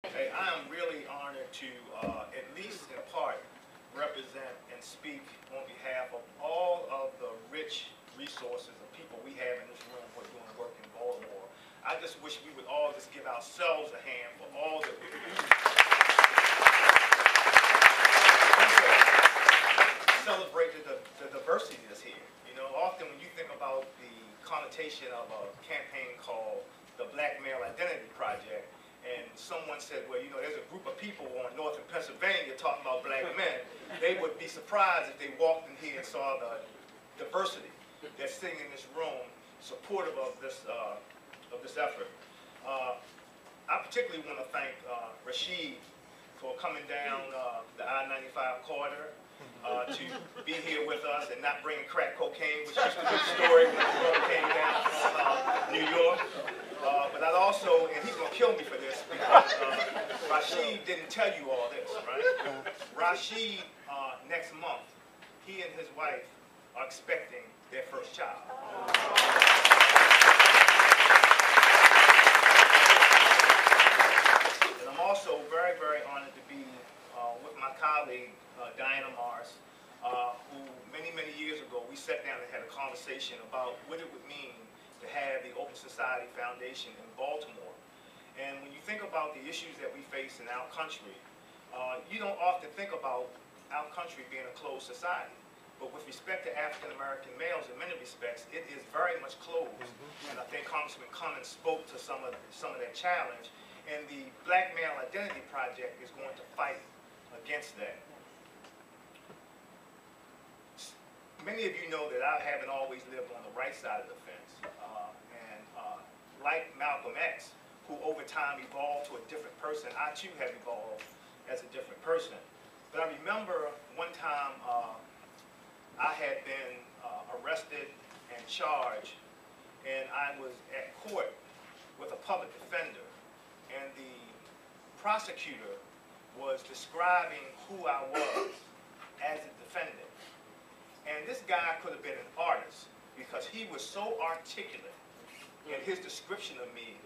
Hey, I am really honored to, at least in part, represent and speak on behalf of all of the rich resources of people we have in this room who are doing work in Baltimore. I just wish we would all just give ourselves a hand for all that we're doing. Celebrate the diversity that's here. You know, often when you think about the connotation of a campaign called the Black Male Identity Project, and someone said, well, you know, there's a group of people on northern Pennsylvania talking about black men, they would be surprised if they walked in here and saw the diversity that's sitting in this room supportive of this effort. I particularly want to thank Rashid for coming down the I-95 corridor to be here with us and not bringing crack cocaine, which is a good story when the brother came down from New York. But I'd also, and he's going to kill me for this, because Rashid didn't tell you all this, right? Rashid, next month, he and his wife are expecting their first child. And I'm also very, very honored to be with my colleague, Diana Morris, who many, many years ago, we sat down and had a conversation about what it would mean to have the Open Society Foundation in Baltimore. And when you think about the issues that we face in our country, you don't often think about our country being a closed society. But with respect to African American males, in many respects, it is very much closed. And I think Congressman Cummings spoke to some of that challenge. And the Black Male Identity Project is going to fight against that. Many of you know that I haven't always lived on the right side of the fence. Like Malcolm X, who over time evolved to a different person, I too have evolved as a different person. But I remember one time I had been arrested and charged, and I was at court with a public defender, and the prosecutor was describing who I was as a defendant. And this guy could have been an artist because he was so articulate in his description of me.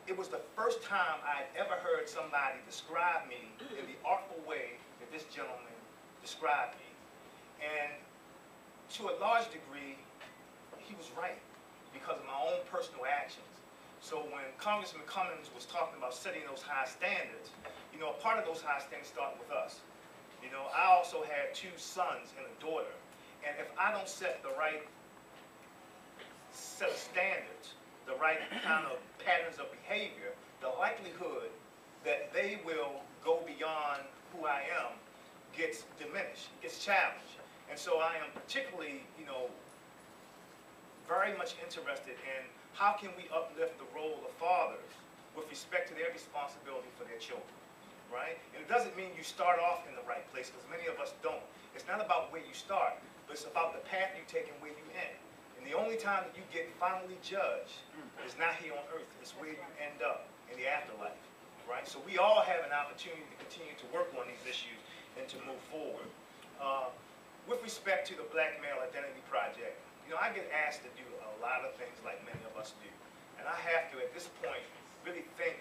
It was the first time I'd ever heard somebody describe me in the artful way that this gentleman described me. And to a large degree, he was right because of my own personal actions. So when Congressman Cummings was talking about setting those high standards, you know, a part of those high standards start with us. You know, I also had 2 sons and a daughter. And if I don't set the right set of standards, the right kind of patterns of behavior, the likelihood that they will go beyond who I am gets diminished, gets challenged. And so I am particularly, you know, very much interested in how can we uplift the role of fathers with respect to their responsibility for their children, right? And it doesn't mean you start off in the right place, because many of us don't. It's not about where you start, but it's about the path you take and where you end. And the only time that you get finally judged is not here on earth. It's where you end up in the afterlife, right? So we all have an opportunity to continue to work on these issues and to move forward. With respect to the Black Male Identity Project, you know, I get asked to do a lot of things like many of us do. And I have to, at this point, really think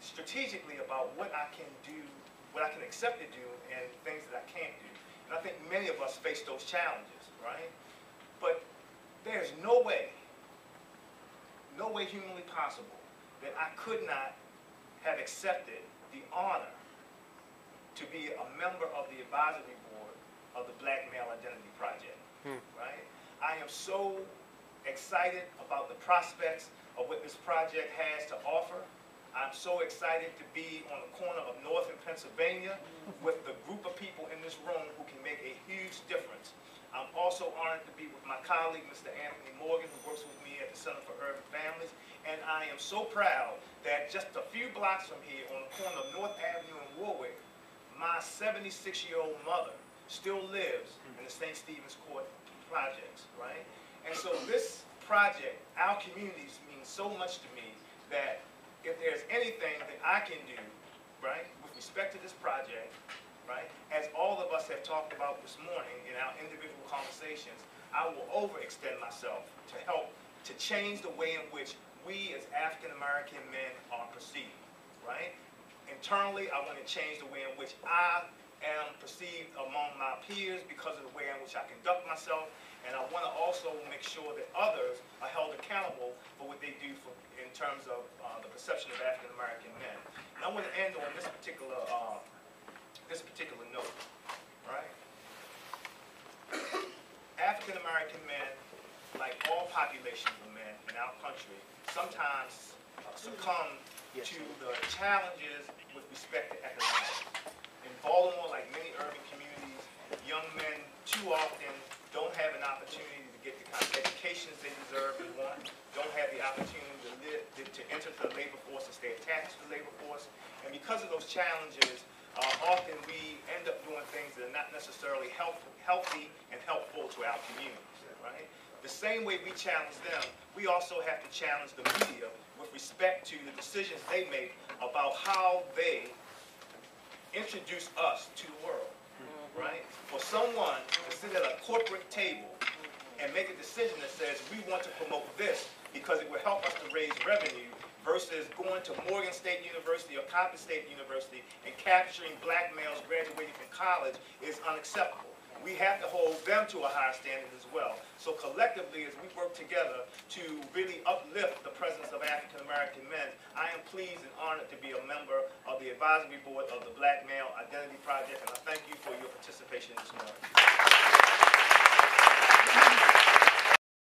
strategically about what I can do, what I can accept to do, and things that I can't do. And I think many of us face those challenges, right? But there's no way humanly possible that I could not have accepted the honor to be a member of the advisory board of the Black Male Identity Project, right? I am so excited about the prospects of what this project has to offer. I'm so excited to be on the corner of northern Pennsylvania with the group of people in this room who can make a huge difference. I'm also honored to be with my colleague, Mr. Anthony Morgan, who works with me at the Center for Urban Families. And I am so proud that just a few blocks from here, on the corner of North Avenue and Warwick, my 76-year-old mother still lives in the St. Stephen's Court projects, right? And so this project, our communities, mean so much to me that if there's anything that I can do, right, with respect to this project, right, as all of us have talked about this morning in our individual conversations, I will overextend myself to help to change the way in which we as African American men are perceived, right? internally, I want to change the way in which I am perceived among my peers because of the way in which I conduct myself. And I want to also make sure that others are held accountable for what they do in terms of the perception of African American men. And I want to end on this particular note, right? African American men, like all populations of men in our country, sometimes succumb to the challenges with respect to economics. In Baltimore, like many urban communities, young men too often don't have an opportunity to get the kind of educations they deserve and want, don't have the opportunity to enter the labor force and stay attached to the labor force. And because of those challenges, often we end up doing things that are not necessarily healthy and helpful to our communities, right? The same way we challenge them, we also have to challenge the media with respect to the decisions they make about how they introduce us to the world, right? For someone to sit at a corporate table and make a decision that says we want to promote this because it will help us to raise revenue versus going to Morgan State University or Coppin State University and capturing black males graduating from college is unacceptable. We have to hold them to a higher standard as well. So collectively, as we work together to really uplift the presence of African American men, I am pleased and honored to be a member of the advisory board of the Black Male Identity Project, and I thank you for your participation this morning.